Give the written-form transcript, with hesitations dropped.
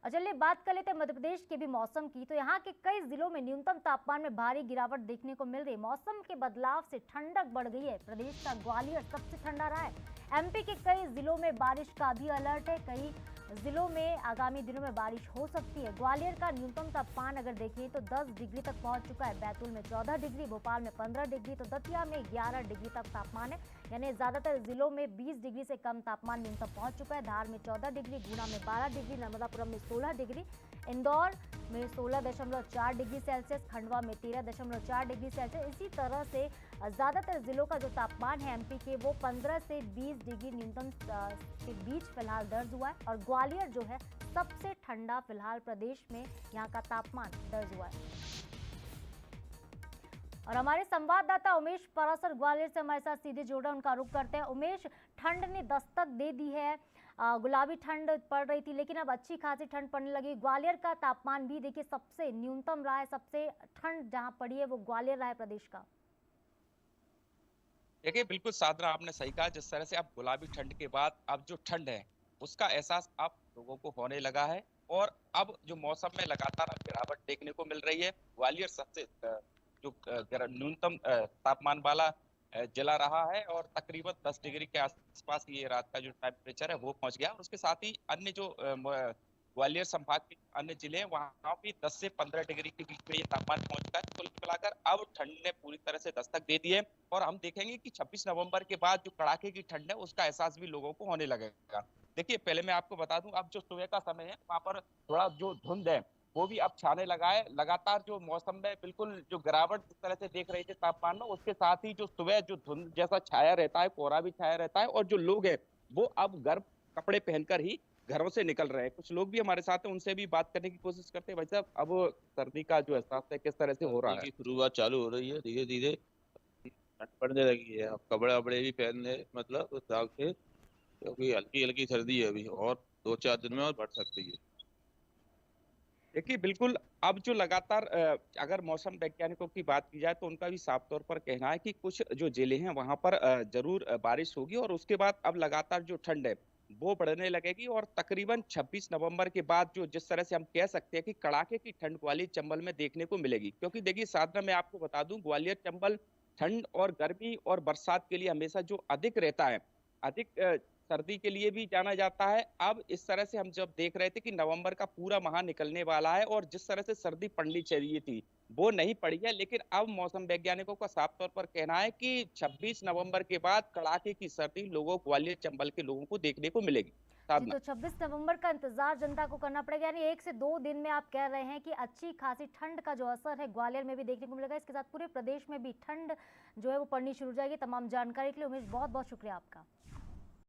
और चलिए बात कर लेते हैं मध्य प्रदेश के भी मौसम की। तो यहाँ के कई जिलों में न्यूनतम तापमान में भारी गिरावट देखने को मिल रही है। मौसम के बदलाव से ठंडक बढ़ गई है। प्रदेश का ग्वालियर सबसे ठंडा रहा है। एमपी के कई जिलों में बारिश का भी अलर्ट है। कई जिलों में आगामी दिनों में बारिश हो सकती है। ग्वालियर का न्यूनतम तापमान अगर देखें तो 10 डिग्री तक पहुंच चुका है। बैतूल में 14 डिग्री, भोपाल में 15 डिग्री, तो दतिया में 11 डिग्री तक तापमान है। यानी ज्यादातर जिलों में 20 डिग्री से कम तापमान न्यूनतम पहुंच चुका है। धार में 14 डिग्री, गुना में 12 डिग्री, नर्मदापुरम में 16 डिग्री, इंदौर में 16.4 डिग्री सेल्सियस, खंडवा में 13.4 डिग्री सेल्सियस। इसी तरह से ज्यादातर जिलों का जो तापमान है एमपी के वो 15 से 20 डिग्री न्यूनतम के बीच फिलहाल दर्ज हुआ है। और ग्वालियर जो है सबसे ठंडा फिलहाल प्रदेश में यहाँ का तापमान दर्ज हुआ है। और हमारे संवाददाता उमेश परासर ग्वालियर से हमारे साथ सीधे जुड़ रहे हैं, उनका रुख करते हैं। उमेश, ठंड ने दस्तक दे दी है। गुलाबी ठंड पड़ रही थी लेकिन अब अच्छी खासी ठंड पड़ने लगी। ग्वालियर का तापमान भी देखिए सबसे न्यूनतम रहा है। सबसे ठंड जहां पड़ी है वो ग्वालियर रहा है प्रदेश का। देखिए, बिल्कुल साधना, आपने सही कहा। जिस तरह से अब गुलाबी ठंड के बाद अब जो ठंड है उसका एहसास अब लोगों को होने लगा है। और अब जो मौसम में लगातार अब गिरावट देखने को मिल रही है। ग्वालियर सबसे जो न्यूनतम तापमान वाला जिला रहा है और तकरीबन 10 डिग्री के आसपास ये रात का जो टेम्परेचर है वो पहुंच गया। और उसके साथ ही अन्य जो ग्वालियर संभाग के अन्य जिले हैं वहां भी 10 से 15 डिग्री के बीच में ये तापमान पहुंच चुका है। कुल मिलाकर अब ठंड ने पूरी तरह से दस्तक दे दी है। और हम देखेंगे कि 26 नवंबर के बाद जो कड़ाके की ठंड है उसका एहसास भी लोगों को होने लगेगा। देखिए, पहले मैं आपको बता दूं, अब जो सुबह का समय है वहां पर थोड़ा जो धुंध है वो भी अब छाने लगा है। लगातार जो मौसम में बिल्कुल जो गिरावट जिस तरह से देख रहे थे तापमान में, उसके साथ ही जो सुबह जो धुंध जैसा छाया रहता है, कोहरा भी छाया रहता है। और जो लोग हैं वो अब गर्म कपड़े पहनकर ही घरों से निकल रहे हैं। कुछ लोग भी हमारे साथ हैं, उनसे भी बात करने की कोशिश करते हैं। भाई साहब, अब सर्दी का जो एहसास है किस तरह से हो रहा सर्दी है? की शुरुआत चालू हो रही है धीरे धीरे। ठंड पड़ने लगी है, अब कपड़े वपड़े भी पहनने मतलब उस हिसाब से, क्योंकि हल्की हल्की सर्दी है अभी, और 2-4 दिन में और बढ़ सकती है। देखिए, बिल्कुल अब जो लगातार अगर मौसम वैज्ञानिकों की बात की जाए तो उनका भी साफ तौर पर कहना है कि कुछ जो जिले हैं वहां पर जरूर बारिश होगी। और उसके बाद अब लगातार जो ठंड है वो बढ़ने लगेगी। और तकरीबन 26 नवंबर के बाद जो जिस तरह से हम कह सकते हैं कि कड़ाके की ठंड ग्वालियर चंबल में देखने को मिलेगी। क्योंकि देखिए साधना, मैं आपको बता दूं, ग्वालियर चंबल ठंड और गर्मी और बरसात के लिए हमेशा जो अधिक रहता है, अधिक सर्दी के लिए भी जाना जाता है। अब इस तरह से हम जब देख रहे थे कि नवंबर का पूरा माह निकलने वाला है और जिस तरह से सर्दी पड़नी चाहिए थी वो नहीं पड़ी है। लेकिन अब मौसम वैज्ञानिकों का साफ तौर पर कहना है कि 26 नवंबर के बाद कड़ाके की सर्दी लोगों, ग्वालियर चंबल के लोगों को देखने को मिलेगी। जी, साधना। तो 26 नवंबर का इंतजार जनता को करना पड़ेगा। यानी 1 से 2 दिन में आप कह रहे हैं कि अच्छी खासी ठंड का जो असर है ग्वालियर में भी देखने को मिलेगा। इसके साथ पूरे प्रदेश में भी ठंड जो है वो पड़नी शुरू हो जाएगी। तमाम जानकारी के लिए उमेश बहुत बहुत शुक्रिया आपका।